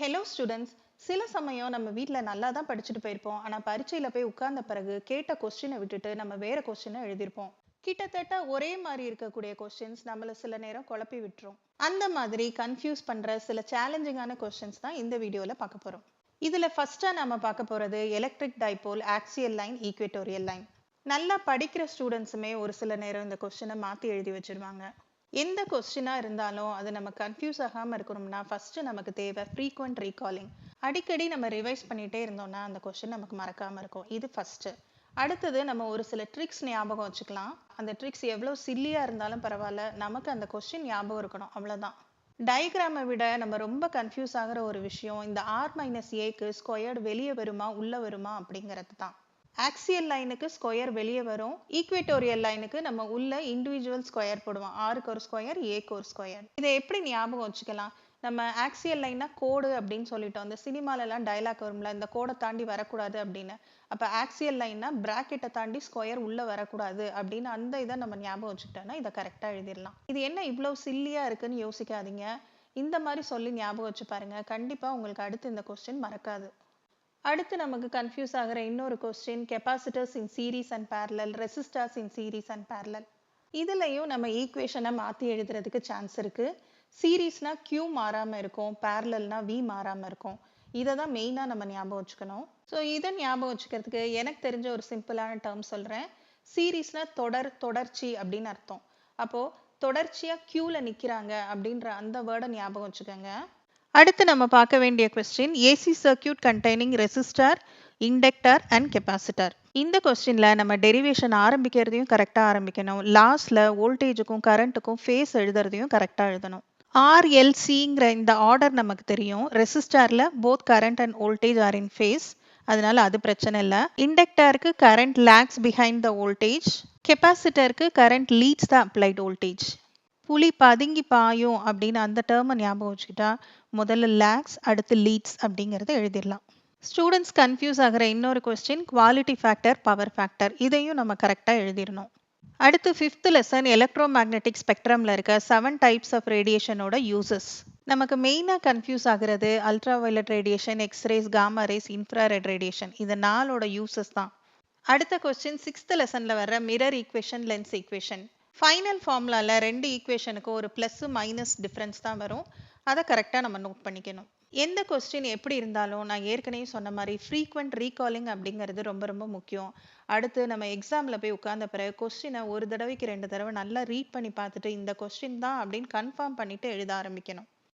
Hello students. சில சமயம் நம்ம வீட்டில் நல்லா தான் படிச்சுட்டு போயிருப்போம். ஆனால் பரீட்சையில் போய் உட்கார்ந்த பிறகு கேட்ட கொஸ்டினை விட்டுட்டு நம்ம வேற கொஸ்டினை எழுதியிருப்போம். கிட்டத்தட்ட ஒரே மாதிரி இருக்கக்கூடிய கொஸ்டின்ஸ் நம்மள சில நேரம் குழப்பி விட்டுரும். அந்த மாதிரி கன்ஃபியூஸ் பண்ற சில சேலஞ்சிங்கான கொஸ்டின்ஸ் தான் இந்த வீடியோவில் பார்க்க போறோம். இதுல ஃபர்ஸ்டா நம்ம பார்க்க போறது electric dipole, axial line, equatorial line. நல்லா படிக்கிற ஸ்டூடெண்ட்ஸுமே ஒரு சில நேரம் இந்த கொஸ்டினை மாற்றி எழுதி வச்சிருவாங்க. எந்த கொஸ்டினா இருந்தாலும் அது நம்ம கன்ஃபியூஸ் ஆகாம இருக்கணும்னா ஃபர்ஸ்ட் நமக்கு தேவை ஃப்ரீக்வெண்ட் ரீகாலிங். அடிக்கடி நம்ம ரிவைஸ் பண்ணிட்டே இருந்தோம்னா அந்த கொஸ்டின் நமக்கு மறக்காம இருக்கும். இது ஃபர்ஸ்ட். அடுத்தது நம்ம ஒரு சில ட்ரிக்ஸ் ஞாபகம் வச்சுக்கலாம். அந்த ட்ரிக்ஸ் எவ்வளவு சில்லியா இருந்தாலும் பரவாயில்ல, நமக்கு அந்த கொஸ்டின் ஞாபகம் இருக்கணும், அவ்வளவுதான். டயக்ராமை விட நம்ம ரொம்ப கன்ஃபியூஸ் ஆகிற ஒரு விஷயம் இந்த ஆர் மைனஸ் ஏக்கு ஸ்கொயர்டு வெளியே வருமா உள்ள வருமா அப்படிங்கிறது தான். ஆக்சியல் லைனுக்கு ஸ்கொயர் வெளியே வரும், ஈக்வேட்டோரியல் லைனுக்கு நம்ம உள்ள இண்டிவிஜுவல் ஸ்கொயர் போடுவோம். ஆருக்கு ஒரு ஸ்கொயர், ஏக்கு ஒரு ஸ்கொயர். இதை எப்படி ஞாபகம் வச்சுக்கலாம்? நம்ம ஆக்சியல் லைன்னா கோடு அப்படின்னு சொல்லிட்டோம். அந்த சினிமாலெல்லாம் டைலாக் வரும்ல, இந்த கோடை தாண்டி வரக்கூடாது அப்படின்னு. அப்போ ஆக்சியல் லைன்னா பிராக்கெட்டை தாண்டி ஸ்கொயர் உள்ள வரக்கூடாது அப்படின்னு அந்த இதை நம்ம ஞாபகம் வச்சுக்கிட்டோம்னா இதை கரெக்டாக எழுதிடலாம். இது என்ன இவ்வளோ சில்லியா இருக்குன்னு யோசிக்காதீங்க. இந்த மாதிரி சொல்லி ஞாபகம் வச்சு பாருங்க, கண்டிப்பாக உங்களுக்கு அடுத்து இந்த கொஸ்டின் மறக்காது. அடுத்து நமக்கு கன்ஃபியூஸ் ஆகிற இன்னொரு question capacitors in series and parallel, resistors in series and parallel. இதுலையும் நம்ம ஈக்குவேஷனை மாற்றி எழுதுறதுக்கு சான்ஸ் இருக்கு. சீரீஸ்னா Q மாறாம இருக்கும், பேரலல்னா V மாறாம இருக்கும். இதை தான் மெயினாக நம்ம ஞாபகம் வச்சுக்கணும். ஸோ இதை ஞாபகம் வச்சுக்கிறதுக்கு எனக்கு தெரிஞ்ச ஒரு சிம்பிளான டேர்ம் சொல்கிறேன். சீரீஸ்னா தொடர்ச்சி அப்படின்னு அர்த்தம். அப்போ தொடர்ச்சியா Qல நிற்கிறாங்க அப்படின்ற அந்த வேர்டை ஞாபகம் வச்சுக்கோங்க. அடுத்து நம்ம பார்க்க வேண்டிய question AC circuit containing resistor, inductor and capacitor. இந்த கொஸ்டின்ல நம்ம டெரிவேஷன் ஆரம்பிக்கிறதையும் கரெக்டாக ஆரம்பிக்கணும். லாஸ்ட்ல வோல்டேஜுக்கும் கரண்ட்டுக்கும் ஃபேஸ் எழுதுறதையும் கரெக்டாக எழுதணும். ஆர்எல்சிங்கிற இந்த ஆர்டர் நமக்கு தெரியும். ரெசிஸ்டர்ல both current and voltage are in phase, அதனால அது பிரச்சனை இல்லை. இண்டக்டருக்கு current lags behind the voltage, கெப்பாசிட்டருக்கு current leads the applied voltage. புலி பதுங்கி பாயும் அப்படின்னு அந்த டேர்மை ஞாபகம் வச்சுக்கிட்டா முதல்ல லேக்ஸ் அடுத்து லீட்ஸ் அப்படிங்கிறத எழுதிடலாம். ஸ்டூடெண்ட்ஸ் கன்ஃபியூஸ் ஆகிற இன்னொரு question quality factor, power factor. இதையும் நம்ம கரெக்டாக எழுதிடணும். அடுத்து 5th லெசன் எலக்ட்ரோ மேக்னெட்டிக் ஸ்பெக்ட்ரம்ல இருக்க 7 டைப்ஸ் ஆஃப் ரேடியேஷனோட யூசஸ். நமக்கு மெயினாக கன்ஃபியூஸ் ஆகிறது ultra violet radiation, x rays, gamma rays, infrared radiation. இது 4ஓட யூசஸ் தான். அடுத்த கொஸ்டின் 6th லெசன்ல வர mirror equation, lens equation. Final ஃபார்முலாவில் 2 ஈக்குவேஷனுக்கு ஒரு ப்ளஸ் மைனஸ் டிஃப்ரென்ஸ் தான் வரும். அதை கரெக்டாக நம்ம நோட் பண்ணிக்கணும். எந்த கொஸ்டின் எப்படி இருந்தாலும் நான் ஏற்கனவே சொன்ன மாதிரி ஃப்ரீக்வெண்ட் ரீகாலிங் அப்படிங்கிறது ரொம்ப ரொம்ப முக்கியம். அடுத்து நம்ம எக்ஸாமில் போய் உட்கார்ந்த பிறகு கொஸ்டினை ஒரு தடவைக்கு 2 தடவை நல்லா ரீட் பண்ணி பார்த்துட்டு இந்த கொஸ்டின் தான் அப்படின்னு கன்ஃபார்ம் பண்ணிட்டு எழுத ஆரம்பிக்கணும்.